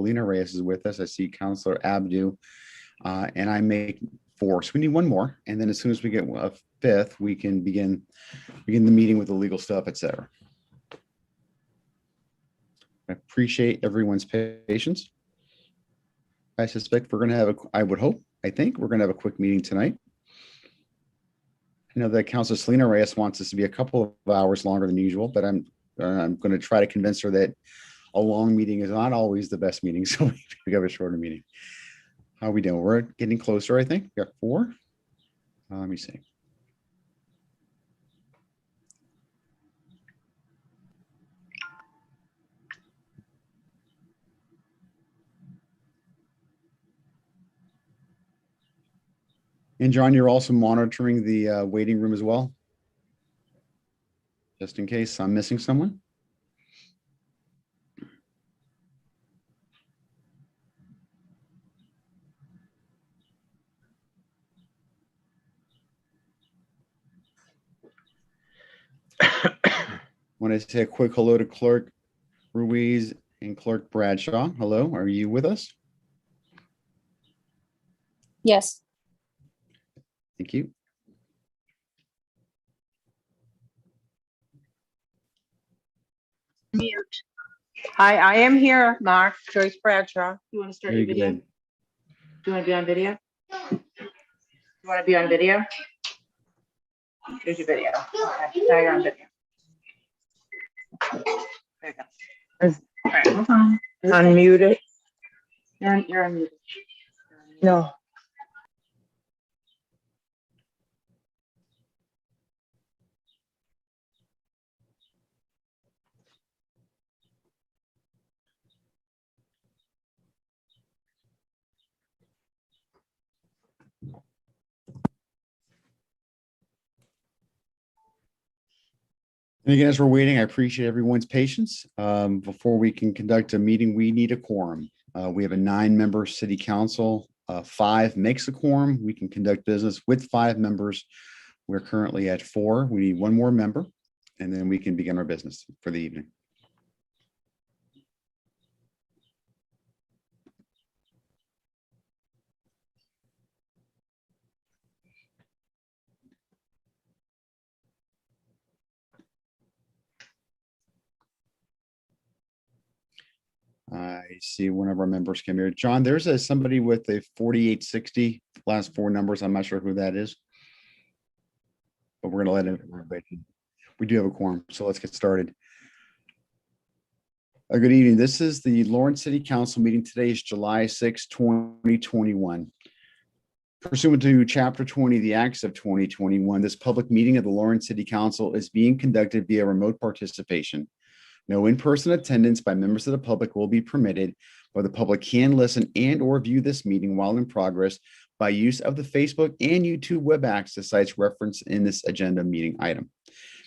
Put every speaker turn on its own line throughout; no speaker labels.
Selena Reyes is with us. I see Councilor Abdu, and I make 4. So we need one more. And then as soon as we get a 5th, we can begin the meeting with the legal stuff, etc. I appreciate everyone's patience. I suspect we're going to have I think we're going to have a quick meeting tonight. I know that Councilor Selena Reyes wants us to be a couple of hours longer than usual, but I'm going to try to convince her that a long meeting is not always the best meeting, so we have a shorter meeting. How are we doing? We're getting closer, I think. We got 4. Let me see. And John, you're also monitoring the waiting room as well, just in case I'm missing someone. Want to say a quick hello to Clerk Ruiz and Clerk Bradshaw. Hello, are you with us?
Yes.
Thank you.
Mute. Hi, I am here, Mark, Joyce Bradshaw. You want to start
Very
your video?
good.
Do you want to be on video? You want to be on video? Here's your video. Okay, now you're on video. There you go. All right, hold on. Unmute it. You're unmuted. No.
And again, as we're waiting, I appreciate everyone's patience. Before we can conduct a meeting, we need a quorum. We have a 9-member city council. 5 makes a quorum. We can conduct business with 5 members. We're currently at 4. We need 1 more member, and then we can begin our business for the evening. I see one of our members came here. John, there's somebody with a 4860, last 4 numbers. I'm not sure who that is, but we're going to let everybody. We do have a quorum, so let's get started. Good evening. This is the Lawrence City Council meeting. Today is July 6, 2021. Pursuant to Chapter 20 of the Acts of 2021, this public meeting of the Lawrence City Council is being conducted via remote participation. No in-person attendance by members of the public will be permitted, but the public can listen and or view this meeting while in progress by use of the Facebook and YouTube web access sites referenced in this agenda meeting item.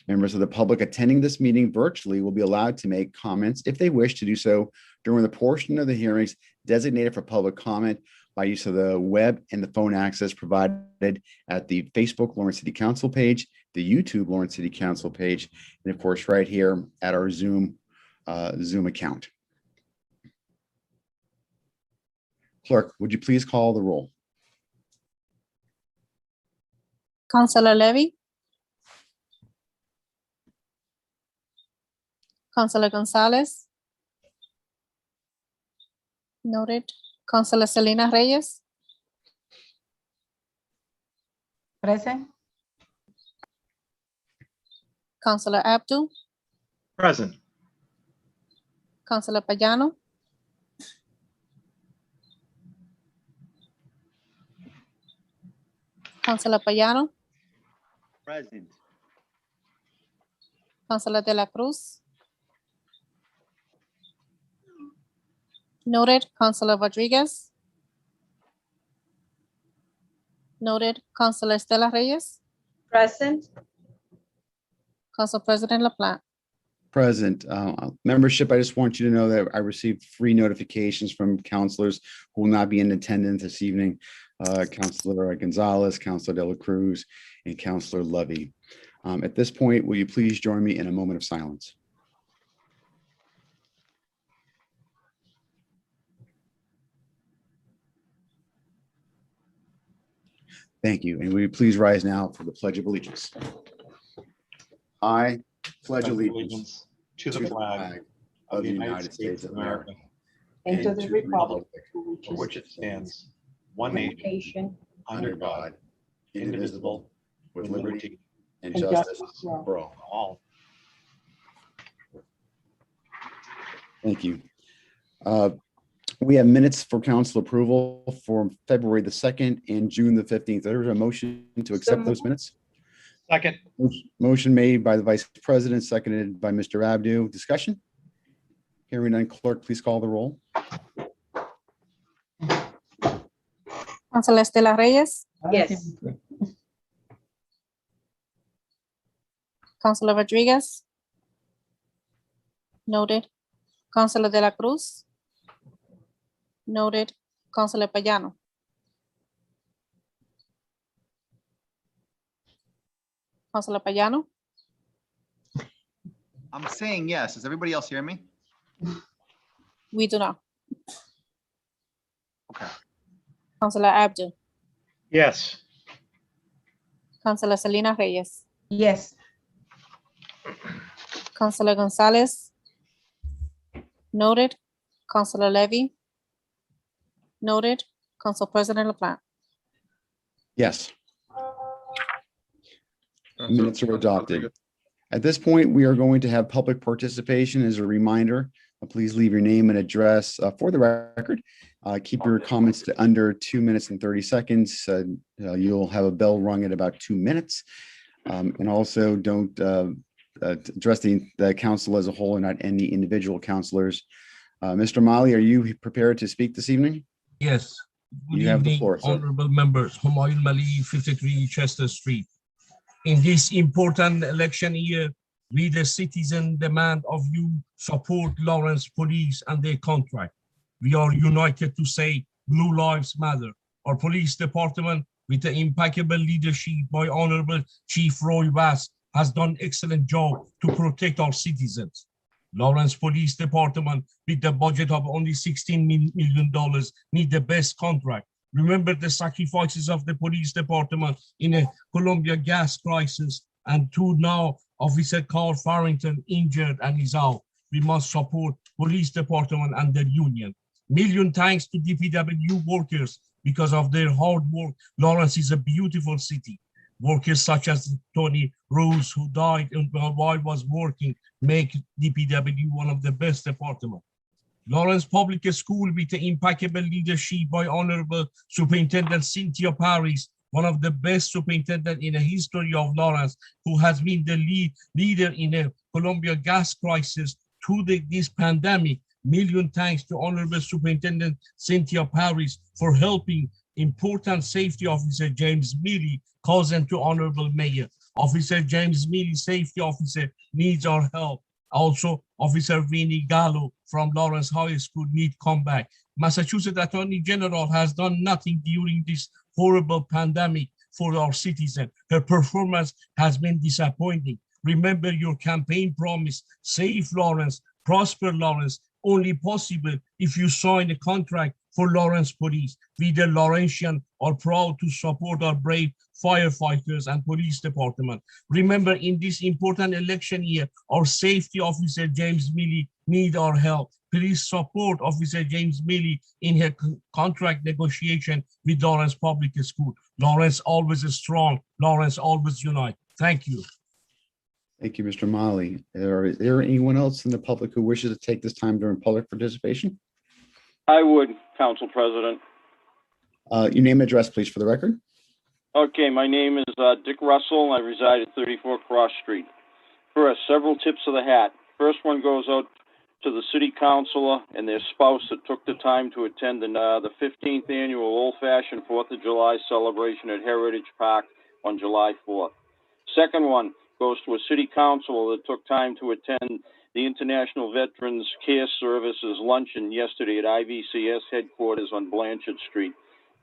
Members of the public attending this meeting virtually will be allowed to make comments if they wish to do so during the portion of the hearings designated for public comment by use of the web and the phone access provided at the Facebook Lawrence City Council page, the YouTube Lawrence City Council page, and of course, right here at our Zoom account. Clerk, would you please call the roll?
Councilor Levy. Councilor Gonzalez. Noted. Councilor Selena Reyes.
Present.
Councilor Abdu.
Present.
Councilor Payano. Councilor Payano.
Present.
Councilor De La Cruz. Noted. Councilor Rodriguez. Noted. Councilor Estela Reyes.
Present.
Council President LaPlante.
Present. Membership, I just want you to know that I received 3 notifications from counselors who will not be in attendance this evening. Councilor Gonzalez, Councilor De La Cruz, and Councilor Levy. At this point, will you please join me in a moment of silence? Thank you. And will you please rise now for the Pledge of Allegiance? I pledge allegiance
to the flag
of the United States of America
and to the republic
for which it stands,
one
one
nation,
nation,
under God, indivisible, with liberty and
and
justice
justice for all.
for all.
all.
Thank you. We have minutes for council approval for February the 2nd and June the 15th. There's a motion to accept those minutes.
Second.
Motion made by the Vice President, seconded by Mr. Abdu. Discussion? Hearing none, clerk, please call the roll.
Councilor Estela Reyes,
Yes.
Councilor Rodriguez. Noted. Councilor De La Cruz. Noted. Councilor Payano. Councilor Payano,
I'm saying yes. Does everybody else hear me?
we do not.
Okay.
Councilor Abdu,
Yes.
Councilor Selena Reyes,
Yes.
Councilor Gonzalez. Noted. Councilor Levy. Noted. Council President LaPlante.
Yes. Minutes are adopted. At this point, we are going to have public participation. As a reminder, please leave your name and address for the record. Keep your comments to under 2 minutes and 30 seconds. You'll have a bell rung at about 2 minutes. And also don't address the council as a whole and not any individual councilors. Mr. Mali, are you prepared to speak this evening?
Yes. Good
You have the
evening,
floor, sir.
honorable members. Humayun Mali, 53 Chester Street. In this important election year, we the citizen demand of you support Lawrence Police and their contract. We are united to say Blue Lives Matter. Our police department, with the impeccable leadership by Honorable Chief Roy Bass, has done excellent job to protect our citizens. Lawrence Police Department, with the budget of only $16 million, need the best contract. Remember the sacrifices of the police department in a Columbia gas crisis, and to now Officer Carl Farrington injured and is out. We must support police department and their union. Million thanks to DPW workers because of their hard work. Lawrence is a beautiful city. Workers such as Tony Rose, who died while was working, make DPW one of the best departments. Lawrence Public School, with the impeccable leadership by Honorable Superintendent Cynthia Paris, one of the best superintendents in the history of Lawrence, who has been the leader in a Columbia gas crisis through this pandemic. Million thanks to Honorable Superintendent Cynthia Paris for helping important safety officer James Mealy, cousin to Honorable Mayor. Officer James Mealy, safety officer, needs our help. Also, Officer Vinnie Gallo from Lawrence High School need comeback. Massachusetts Attorney General has done nothing during this horrible pandemic for our citizens. Her performance has been disappointing. Remember your campaign promise, save Lawrence, prosper Lawrence, only possible if you sign a contract for Lawrence Police. We the Laurentian are proud to support our brave firefighters and police department. Remember, in this important election year, our safety officer James Mealy need our help. Please support Officer James Mealy in her contract negotiation with Lawrence Public School. Lawrence always is strong. Lawrence always unite. Thank you.
Thank you, Mr. Mali. Is there anyone else in the public who wishes to take this time during public participation?
I would, Council President.
Your name and address, please, for the record.
Okay, my name is Dick Russell. I reside at 34 Cross Street. First, several tips of the hat. First one goes out to the city councilor and their spouse that took the time to attend the 15th annual old-fashioned 4th of July celebration at Heritage Park on July 4th. Second one goes to a city councilor that took time to attend the International Veterans Care Services luncheon yesterday at IVCS headquarters on Blanchard Street.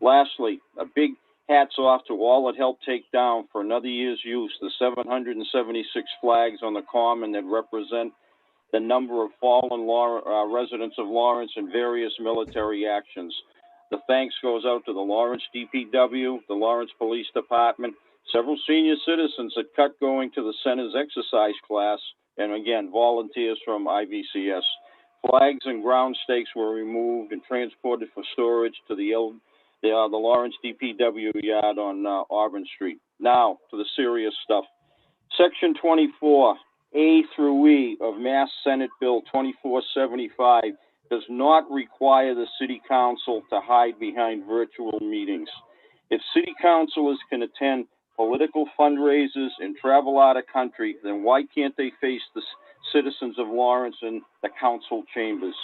Lastly, a big hats off to all that helped take down for another year's use the 776 flags on the common that represent the number of fallen residents of Lawrence in various military actions. The thanks goes out to the Lawrence DPW, the Lawrence Police Department, several senior citizens that cut going to the center's exercise class, and again, volunteers from IVCS. Flags and ground stakes were removed and transported for storage to the Lawrence DPW yard on Auburn Street. Now, to the serious stuff. Section 24, A through E of Mass Senate Bill 2475 does not require the City Council to hide behind virtual meetings. If City Councilors can attend political fundraisers and travel out of country, then why can't they face the citizens of Lawrence in the council chambers?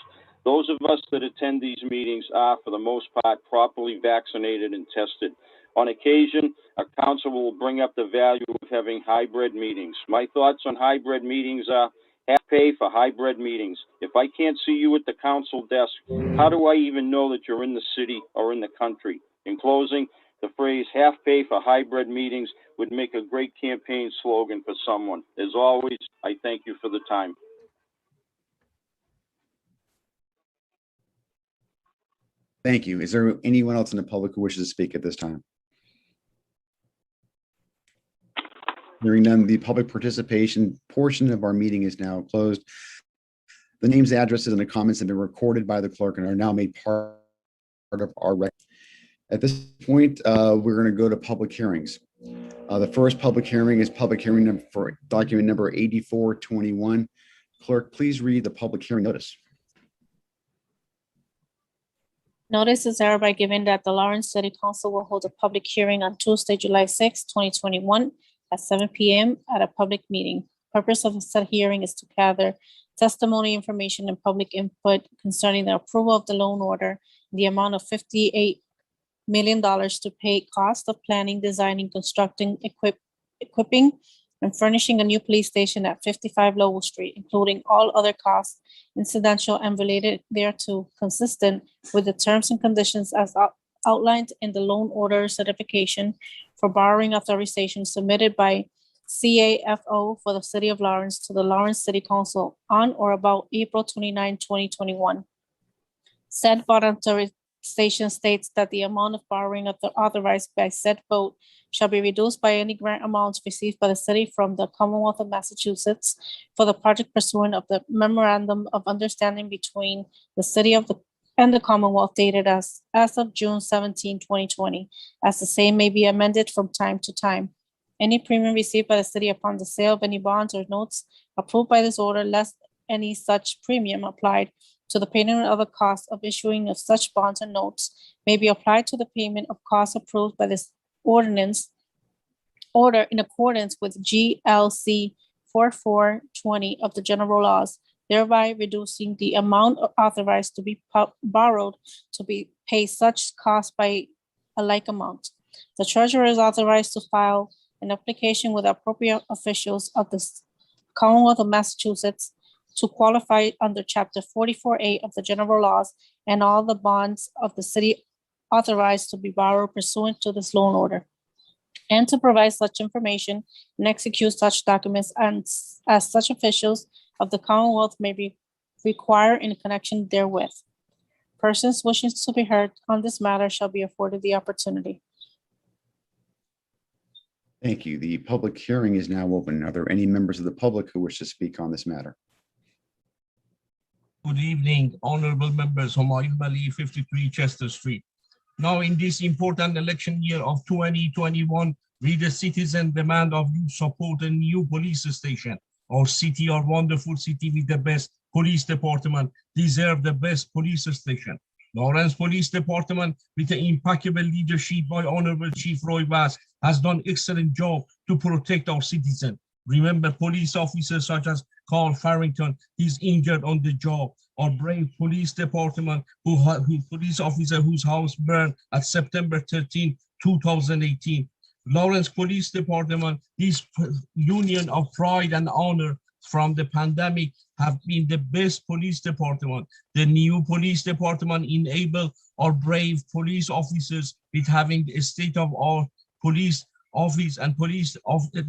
Those of us that attend these meetings are, for the most part, properly vaccinated and tested. On occasion, a council will bring up the value of having hybrid meetings. My thoughts on hybrid meetings are half pay for hybrid meetings. If I can't see you at the council desk, how do I even know that you're in the city or in the country? In closing, the phrase half pay for hybrid meetings would make a great campaign slogan for someone. As always, I thank you for the time.
Thank you. Is there anyone else in the public who wishes to speak at this time? Hearing none, the public participation portion of our meeting is now closed. The names, addresses, and the comments have been recorded by the clerk and are now made part of our record. At this point, we're going to go to public hearings. The first public hearing is public hearing number for document number 8421. Clerk, please read the public hearing notice.
Notice is hereby given that the Lawrence City Council will hold a public hearing on Tuesday, July 6, 2021 at 7 p.m. at a public meeting. Purpose of said hearing is to gather testimony, information, and public input concerning the approval of the loan order, the amount of $58 million to pay cost of planning, designing, constructing, equipping, and furnishing a new police station at 55 Lowell Street, including all other costs incidental and related thereto, consistent with the terms and conditions as outlined in the loan order certification for borrowing authorization submitted by CAFO for the City of Lawrence to the Lawrence City Council on or about April 29, 2021. Said bond authorization states that the amount of borrowing authorized by said vote shall be reduced by any grant amounts received by the city from the Commonwealth of Massachusetts for the project pursuant of the memorandum of understanding between the city and the Commonwealth dated as of June 17, 2020, as the same may be amended from time to time. Any premium received by the city upon the sale of any bonds or notes approved by this order, less any such premium applied to the payment of the cost of issuing of such bonds and notes may be applied to the payment of costs approved by this order in accordance with GLC 4420 of the general laws, thereby reducing the amount authorized to be borrowed to be pay such cost by a like amount. The treasurer is authorized to file an application with appropriate officials of the Commonwealth of Massachusetts to qualify under Chapter 44A of the general laws and all the bonds of the city authorized to be borrowed pursuant to this loan order, and to provide such information and execute such documents as such officials of the Commonwealth may be required in connection therewith. Persons wishing to be heard on this matter shall be afforded the opportunity.
Thank you. The public hearing is now open. Are there any members of the public who wish to speak on this matter?
Good evening, honorable members. Humayun Mali, 53 Chester Street. Now, in this important election year of 2021, we the citizen demand of you support a new police station. Our city, our wonderful city with the best police department, deserve the best police station. Lawrence Police Department, with the impeccable leadership by Honorable Chief Roy Bass, has done excellent job to protect our citizens. Remember, police officers such as Carl Farrington, he's injured on the job. Our brave police department, police officer whose house burned at September 13, 2018. Lawrence Police Department, this union of pride and honor from the pandemic have been the best police department. The new police department enable our brave police officers with having a state-of-the-art police office and police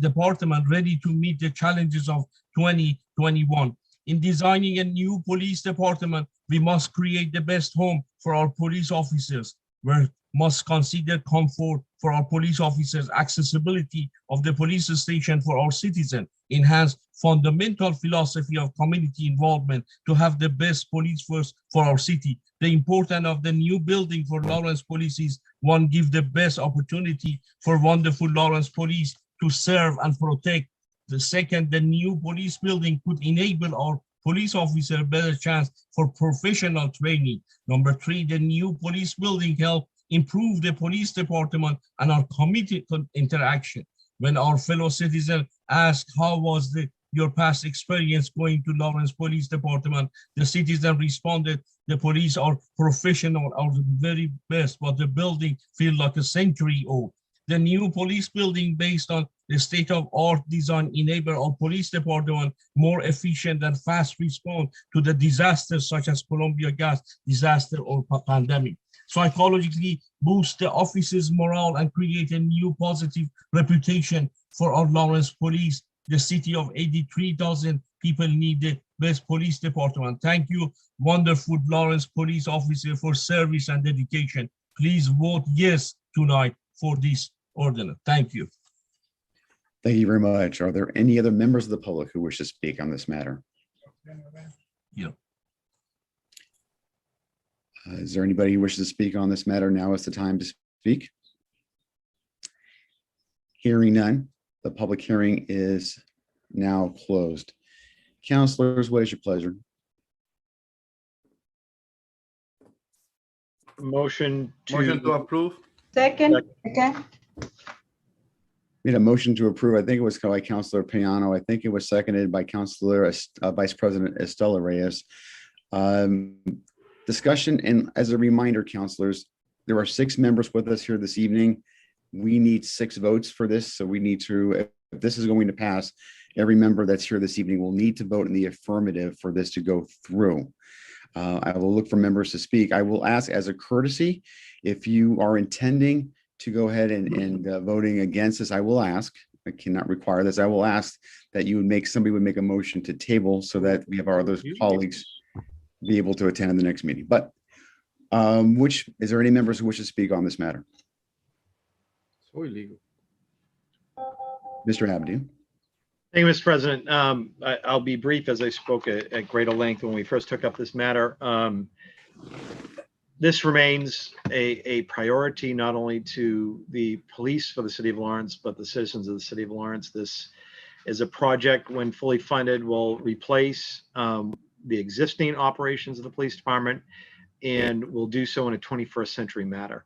department ready to meet the challenges of 2021. In designing a new police department, we must create the best home for our police officers. we must consider comfort for our police officers, accessibility of the police station for our citizens, enhance fundamental philosophy of community involvement to have the best police force for our city. The importance of the new building for Lawrence Police is one, give the best opportunity for wonderful Lawrence Police to serve and protect. The second, the new police building could enable our police officer a better chance for professional training. Number three, the new police building help improve the police department and our community interaction. When our fellow citizens ask how was your past experience going to Lawrence Police Department, the citizen responded, the police are professional, are the very best, but the building feels like a century old. The new police building based on the state-of-art design enable our police department more efficient and fast response to the disasters such as Columbia gas disaster or pandemic. Psychologically boost the office's morale and create a new positive reputation for our Lawrence Police. The city of 83,000 people need the best police department. Thank you, wonderful Lawrence Police officer, for service and dedication. Please vote yes tonight for this ordinance. Thank you.
Thank you very much. Are there any other members of the public who wish to speak on this matter?
Yeah.
Is there anybody who wishes to speak on this matter? Now is the time to speak. Hearing none, the public hearing is now closed. Councilors, what is your pleasure?
Motion
Motion to
to,
approve?
Second, okay,
We had a motion to approve. I think it was by Councilor Piano. I think it was seconded by Councilor Vice President Estela Reyes. Discussion, and as a reminder, councilors, there are 6 members with us here this evening. We need 6 votes for this, so we need to, if this is going to pass, every member that's here this evening will need to vote in the affirmative for this to go through. I will look for members to speak. I will ask as a courtesy, if you are intending to go ahead and voting against this, I will ask, I cannot require this, I will ask that you would make, somebody would make a motion to table so that we have our other colleagues be able to attend the next meeting. But is there any members who wish to speak on this matter?
So illegal.
Mr. Abdu?
thank you, Mr. President. I'll be brief as I spoke at greater length when we first took up this matter. This remains a priority not only to the police for the city of Lawrence, but the citizens of the city of Lawrence. This is a project, when fully funded, will replace the existing operations of the police department and will do so in a 21st century manner.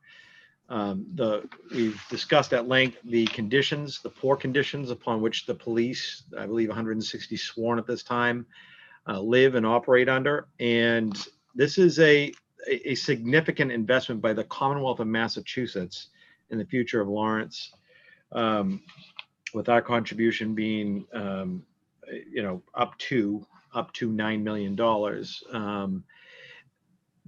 We've discussed at length the conditions, the poor conditions upon which the police, I believe 160 sworn at this time, live and operate under. And this is a significant investment by the Commonwealth of Massachusetts in the future of Lawrence, with our contribution being, up to $9 million.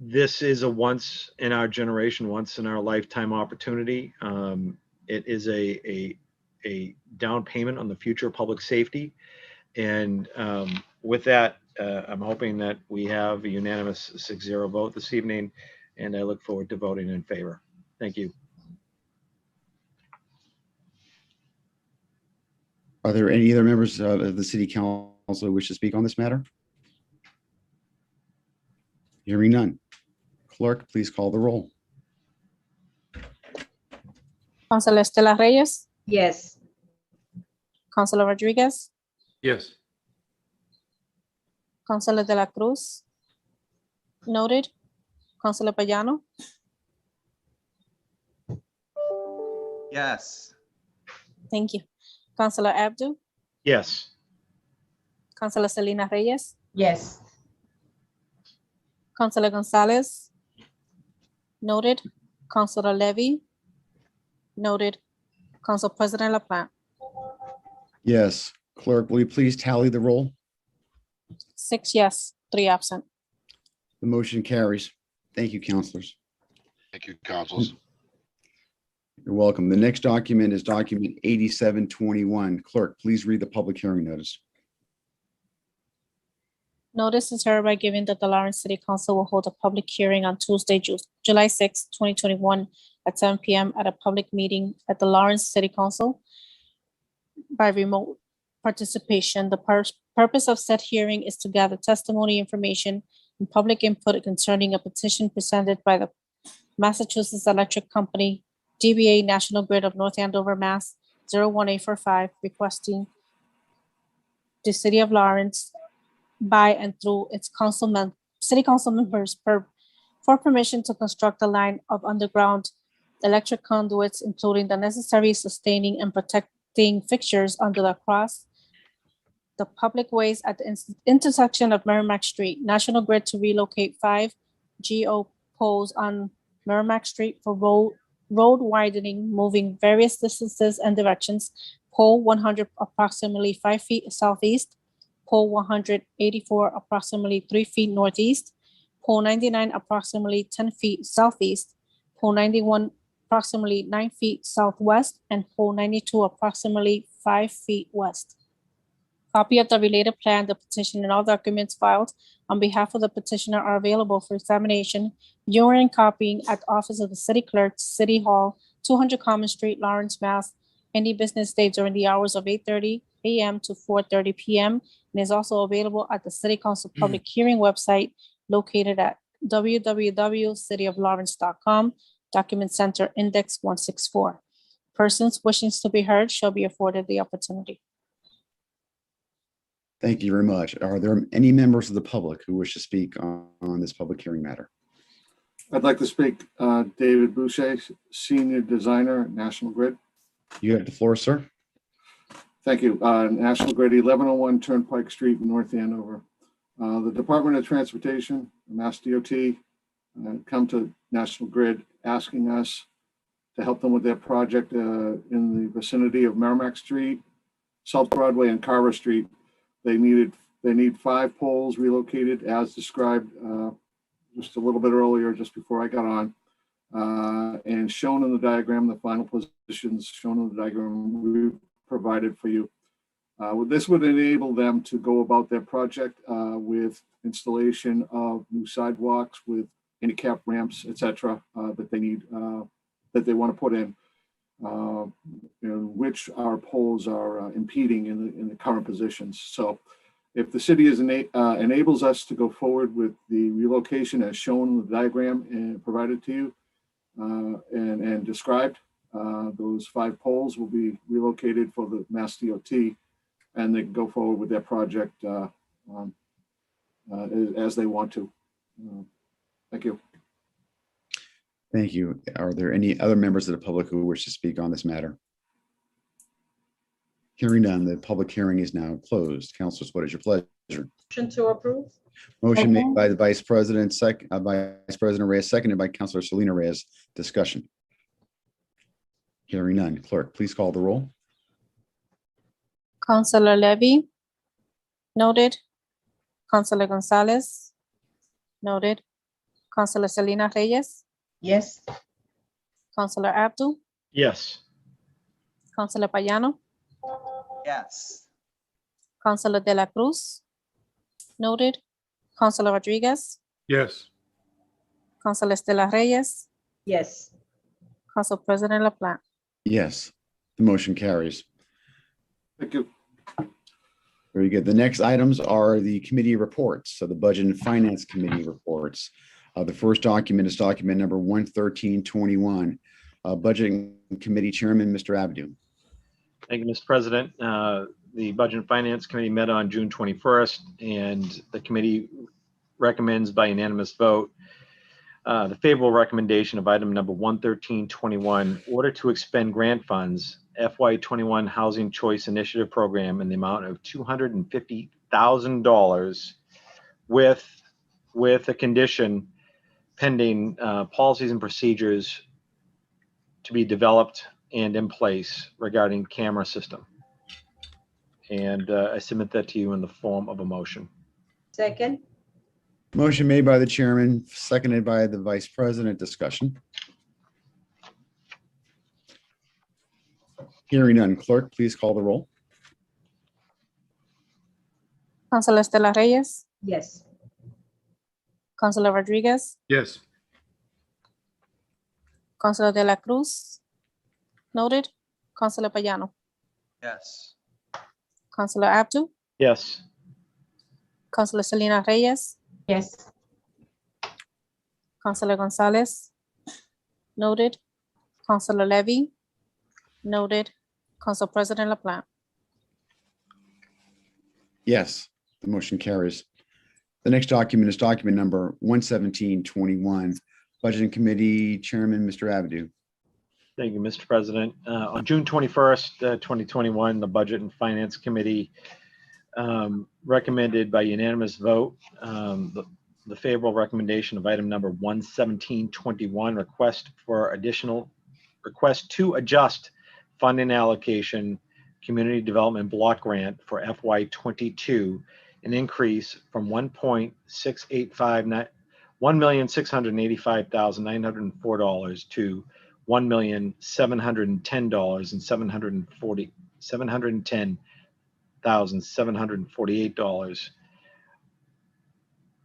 This is a once in our generation, once in our lifetime opportunity. It is a down payment on the future of public safety. And with that, I'm hoping that we have a unanimous 6-0 vote this evening, and I look forward to voting in favor. Thank you.
Are there any other members of the city council who wish to speak on this matter? Hearing none. Clerk, please call the roll.
Councilor Estela Reyes,
yes.
Councilor Rodriguez,
Yes.
Councilor De La Cruz. Noted. Councilor Payano,
Yes.
thank you. Councilor Abdu,
Yes.
Councilor Selena Reyes,
Yes.
Councilor Gonzalez. Noted. Councilor Levy. Noted. Council President LaPlante.
Yes. Clerk, will you please tally the roll?
6 yes, 3 absent.
The motion carries. Thank you, councilors.
Thank you, councils.
You're welcome. The next document is document 8721. Clerk, please read the public hearing notice.
Notice is hereby given that the Lawrence City Council will hold a public hearing on Tuesday, July 6, 2021 at 7 p.m. at a public meeting at the Lawrence City Council by remote participation. The purpose of said hearing is to gather testimony, information, and public input concerning a petition presented by the Massachusetts Electric Company, DBA National Grid of North Andover, Mass. 01845, requesting the City of Lawrence by and through its city council members for permission to construct a line of underground electric conduits, including the necessary sustaining and protecting fixtures under the cross the public ways at the intersection of Merrimack Street. National Grid to relocate 5 GO poles on Merrimack Street for road widening, moving various distances and directions. Pole 100 approximately 5 feet southeast. Pole 184 approximately 3 feet northeast. Pole 99 approximately 10 feet southeast. Pole 91 approximately 9 feet southwest, and pole 92 approximately 5 feet west. Copy of the related plan, the petition, and all documents filed on behalf of the petitioner are available for examination, viewing, and copying at the office of the city clerk, City Hall, 200 Common Street, Lawrence, Mass. Any business day during the hours of 8:30 a.m. to 4:30 p.m. and is also available at the City Council Public Hearing website located at www.cityoflawrence.com, Document Center Index 164. Persons wishing to be heard shall be afforded the opportunity.
Thank you very much. Are there any members of the public who wish to speak on this public hearing matter?
I'd like to speak, David Boucher, Senior Designer at National Grid.
You have the floor, sir.
Thank you. National Grid, 1101 Turnpike Street, North Andover. The Department of Transportation, Mass DOT, come to National Grid asking us to help them with their project in the vicinity of Merrimack Street, South Broadway, and Carver Street. They need 5 poles relocated as described just a little bit earlier, just before I got on. And shown in the diagram, the final positions shown in the diagram we provided for you. This would enable them to go about their project with installation of new sidewalks with handicap ramps, etc., that they need, that they want to put in, which our poles are impeding in the current positions. So if the city enables us to go forward with the relocation as shown in the diagram and provided to you and described, those 5 poles will be relocated for the Mass DOT, and they can go forward with their project as they want to. Thank you.
Thank you. Are there any other members of the public who wish to speak on this matter? Hearing none, the public hearing is now closed. Councilors, what is your pleasure?
Motion to approve.
Motion made by the Vice President, Vice President Reyes, seconded by Councilor Selena Reyes. Discussion. Hearing none. Clerk, please call the roll.
Councilor Levy. Noted. Councilor Gonzalez. Noted. Councilor Selena Reyes.
Yes.
Councilor Abdul.
Yes.
Councilor Payano.
Yes.
Councilor De La Cruz. Noted. Councilor Rodriguez.
Yes.
Councilor Estela Reyes.
Yes.
Council President LaPlante.
Yes, the motion carries.
Thank you.
Very good. The next items are the committee reports. So the Budget and Finance Committee reports. The first document is document number 11321. Budget Committee Chairman, Mr. Abdu.
Thank you, Mr. President. The Budget and Finance Committee met on June 21st, and the committee recommends by unanimous vote the favorable recommendation of item number 11321, order to expend grant funds FY21 Housing Choice Initiative Program in the amount of $250,000 with a condition pending policies and procedures to be developed and in place regarding camera system. And I submit that to you in the form of a motion.
Second.
Motion made by the chairman, seconded by the vice president. Discussion. Hearing none. Clerk, please call the roll.
Councilor Estela Reyes.
Yes.
Councilor Rodriguez,
Yes.
Councilor De La Cruz. Noted. Councilor Payano,
Yes.
Councilor Abdu,
Yes.
Councilor Selena Reyes,
Yes.
Councilor Gonzalez. Noted. Councilor Levy. Noted. Council President LaPlante.
Yes, the motion carries. The next document is document number 11721. Budgeting Committee Chairman, Mr. Abdu.
Thank you, Mr. President. On June 21st, 2021, the Budget and Finance Committee recommended by unanimous vote the favorable recommendation of item number 11721, request to adjust funding allocation community development block grant for FY22, an increase from $1,685,904 to $1,710,748.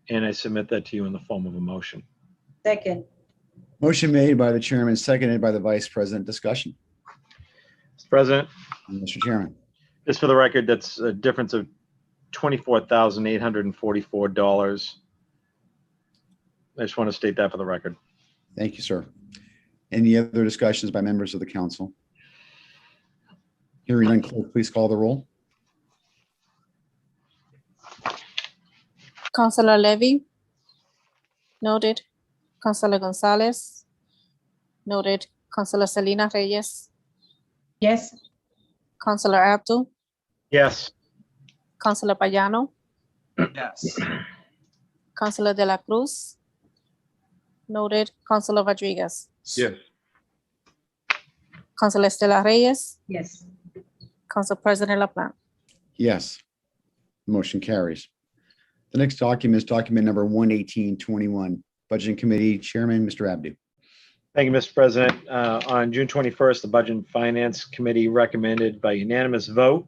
And I submit that to you in the form of a motion.
Second.
Motion made by the chairman, seconded by the vice president. Discussion.
Mr. President,
Mr. Chairman.
just for the record, that's a difference of $24,844. I just want to state that for the record.
Thank you, sir. Any other discussions by members of the council? Hearing none, clerk, please call the roll.
Councilor Levy. Noted. Councilor Gonzalez. Noted. Councilor Selena Reyes.
Yes.
Councilor Abdu.
Yes.
Councilor Payano.
Yes.
Councilor De La Cruz. Noted. Councilor Rodriguez.
Yes.
Councilor Estela Reyes.
Yes.
Council President LaPlante.
Yes. Motion carries. The next document is document number 11821. Budgeting Committee Chairman, Mr. Abdu.
Thank you, Mr. President. On June 21st, the Budget and Finance Committee recommended by unanimous vote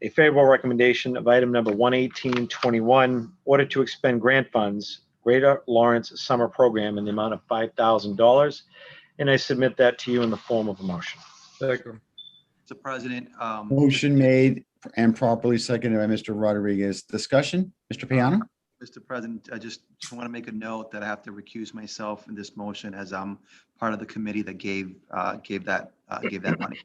a favorable recommendation of item number 11821, order to expend grant funds, Greater Lawrence Summer Program in the amount of $5,000. And I submit that to you in the form of a motion.
Second.
Mr. President,
Motion made and properly seconded by Mr. Rodriguez. Discussion, Mr. Piano?
Mr. President, I just want to make a note that I have to recuse myself in this motion as I'm part of the committee that gave that money.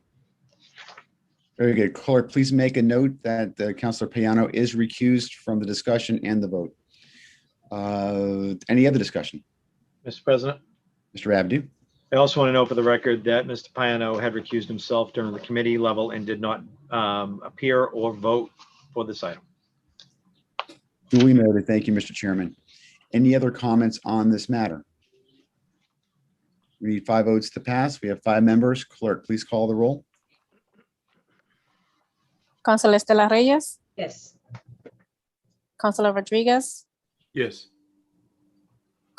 Very good. Clerk, please make a note that Councilor Piano is recused from the discussion and the vote. Any other discussion?
Mr. President,
Mr. Abdu?
I also want to note for the record that Mr. Piano had recused himself during the committee level and did not appear or vote for this item.
Duly noted. Thank you, Mr. Chairman. Any other comments on this matter? We need 5 votes to pass. We have 5 members. Clerk, please call the roll.
Councilor Estela Reyes.
Yes.
Councilor Rodriguez.
Yes.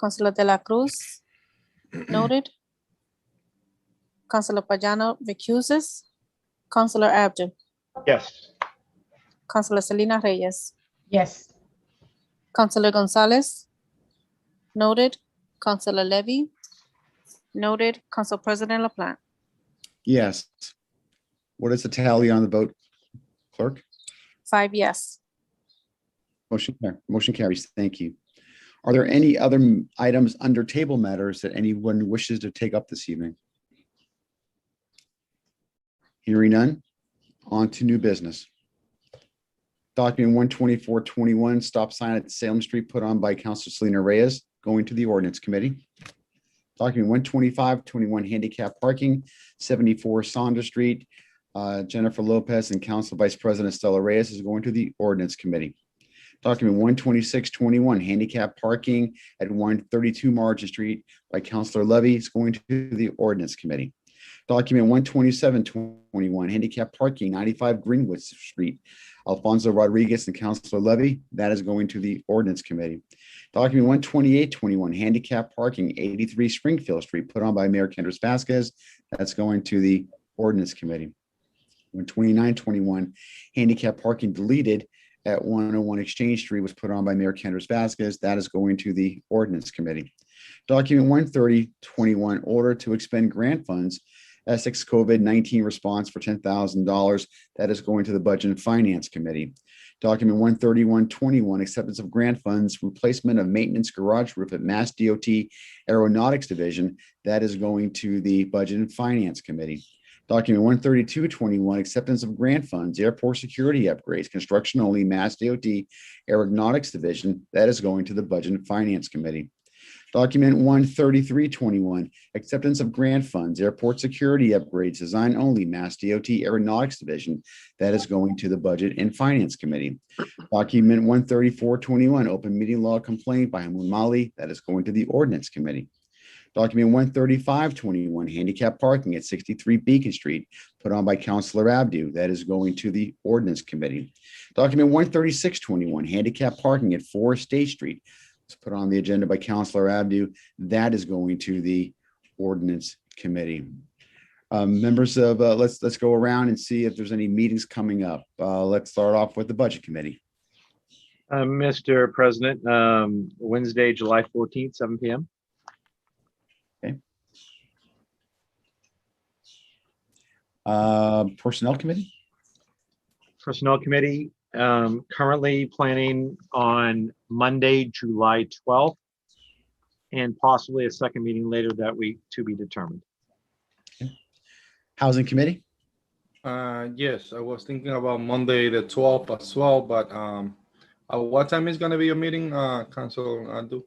Councilor De La Cruz. Noted. Councilor Payano recuses. Councilor Abdu.
Yes.
Councilor Selena Reyes.
Yes.
Councilor Gonzalez. Noted. Councilor Levy. Noted. Council President LaPlante.
Yes. What is the tally on the vote, clerk?
5 yes.
Motion carries. Thank you. Are there any other items under table matters that anyone wishes to take up this evening? Hearing none, on to new business. Document 12421, stop sign at Salem Street put on by Councilor Selena Reyes, going to the Ordinance Committee. Document 12521, handicap parking, 74 Saunders Street. Jennifer Lopez and Council Vice President Stella Reyes is going to the Ordinance Committee. Document 12621, handicap parking at 132 Margin Street by Councilor Levy is going to the Ordinance Committee. Document 12721, handicap parking, 95 Greenwood Street, Alfonso Rodriguez and Councilor Levy, that is going to the Ordinance Committee. Document 12821, handicap parking, 83 Springfield Street, put on by Mayor Kendris Vasquez, that's going to the Ordinance Committee. 12921, handicap parking deleted at 101 Exchange Street was put on by Mayor Kendris Vasquez. That is going to the Ordinance Committee. Document 13021, order to expend grant funds, Essex COVID-19 response for $10,000. That is going to the Budget and Finance Committee. Document 13121, acceptance of grant funds, replacement of maintenance garage roof at Mass DOT Aeronautics Division. That is going to the Budget and Finance Committee. Document 13221, acceptance of grant funds, airport security upgrades, construction only, Mass DOT Aeronautics Division. That is going to the Budget and Finance Committee. Document 13321, acceptance of grant funds, airport security upgrades, design only, Mass DOT Aeronautics Division. That is going to the Budget and Finance Committee. Document 13421, open meeting law complaint by Hamoon Mali. That is going to the Ordinance Committee. Document 13521, handicap parking at 63 Beacon Street, put on by Councilor Abdu. That is going to the Ordinance Committee. Document 13621, handicap parking at 4 State Street, it's put on the agenda by Councilor Abdu. That is going to the Ordinance Committee. Members of, let's go around and see if there's any meetings coming up. Let's start off with the Budget Committee.
Mr. President, Wednesday, July 14th, 7 p.m.
Personnel Committee.
Personnel Committee, currently planning on Monday, July 12th, and possibly a second meeting later that week to be determined.
Housing Committee.
Yes, I was thinking about Monday the 12th as well, but what time is going to be your meeting, Council Abdu?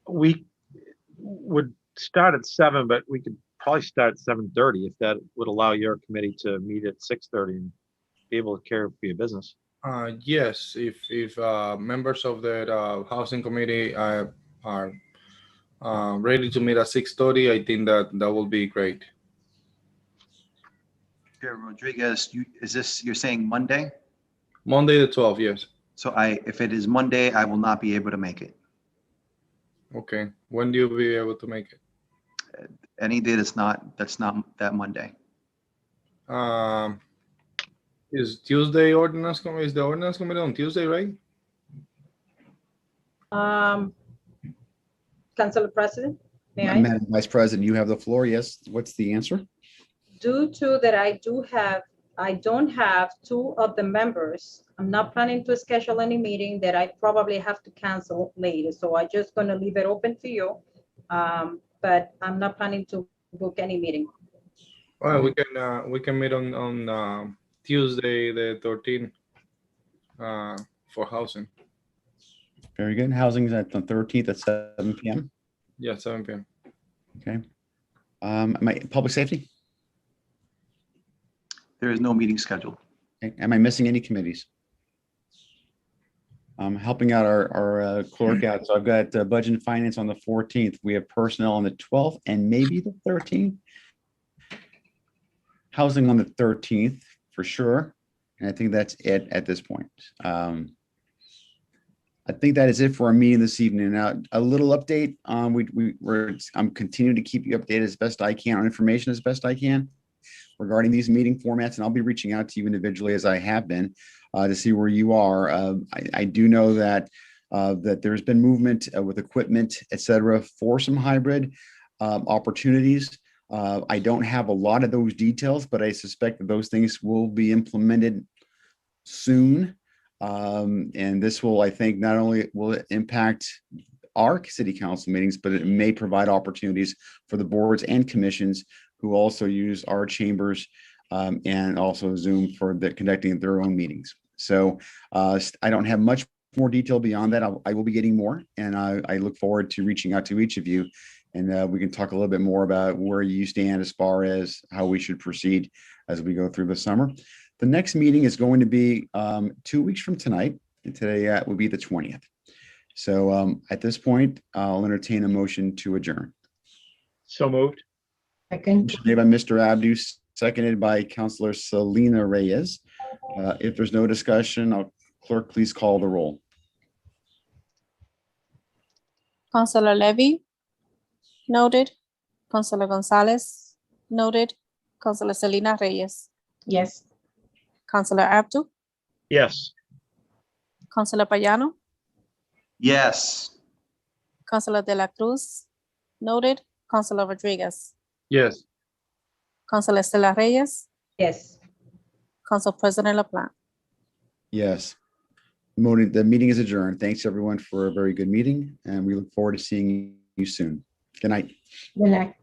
We would start at 7, but we could probably start at 7:30 if that would allow your committee to meet at 6:30 and be able to care for your business.
Yes, if members of the Housing Committee are ready to meet at 6:30, I think that will be great.
Chair Rodriguez, you're saying Monday?
Monday the 12th, yes.
So if it is Monday, I will not be able to make it.
Okay, when do you be able to make it?
Any day that's not that Monday.
Is Tuesday ordinance is the Ordinance Committee on Tuesday, right?
Council President, may I?
Madam Vice President, you have the floor. Yes. What's the answer?
Due to that, I don't have 2 of the members. I'm not planning to schedule any meeting that I probably have to cancel later. So I'm just going to leave it open to you. But I'm not planning to book any meeting.
All right, we can meet on Tuesday the 13th for housing.
Very good. Housing is at the 13th at 7 p.m.
Yeah, 7 p.m.
Okay. Public safety?
There is no meeting scheduled.
Okay. Am I missing any committees? I'm helping out our clerk out. So I've got Budget and Finance on the 14th. We have Personnel on the 12th and maybe the 13th. Housing on the 13th for sure. And I think that's it at this point. I think that is it for our meeting this evening. Now, a little update. I'm continuing to keep you updated as best I can on information as best I can regarding these meeting formats, and I'll be reaching out to you individually as I have been to see where you are. I do know that there's been movement with equipment, et cetera, for some hybrid opportunities. I don't have a lot of those details, but I suspect that those things will be implemented soon. And this will, I think, not only will it impact our city council meetings, but it may provide opportunities for the boards and commissions who also use our chambers and also Zoom for conducting their own meetings. So I don't have much more detail beyond that. I will be getting more, and I look forward to reaching out to each of you, and we can talk a little bit more about where you stand as far as how we should proceed as we go through the summer. The next meeting is going to be 2 weeks from tonight, and today will be the 20th. So at this point, I'll entertain a motion to adjourn.
So moved.
Second.
Made by Mr. Abdu, seconded by Councilor Selena Reyes. If there's no discussion, clerk, please call the roll.
Councilor Levy? Noted. Councilor Gonzalez? Noted. Councilor Selena Reyes?
Yes.
Councilor Abdu?
Yes.
Councilor Payano,
Yes.
Councilor De La Cruz, noted, Councilor Rodriguez,
Yes.
Councilor Estela Reyes,
Yes.
Council President LaPlante.
Yes. The meeting is adjourned. Thanks, everyone, for a very good meeting, and we look forward to seeing you soon. Good night.
Good night.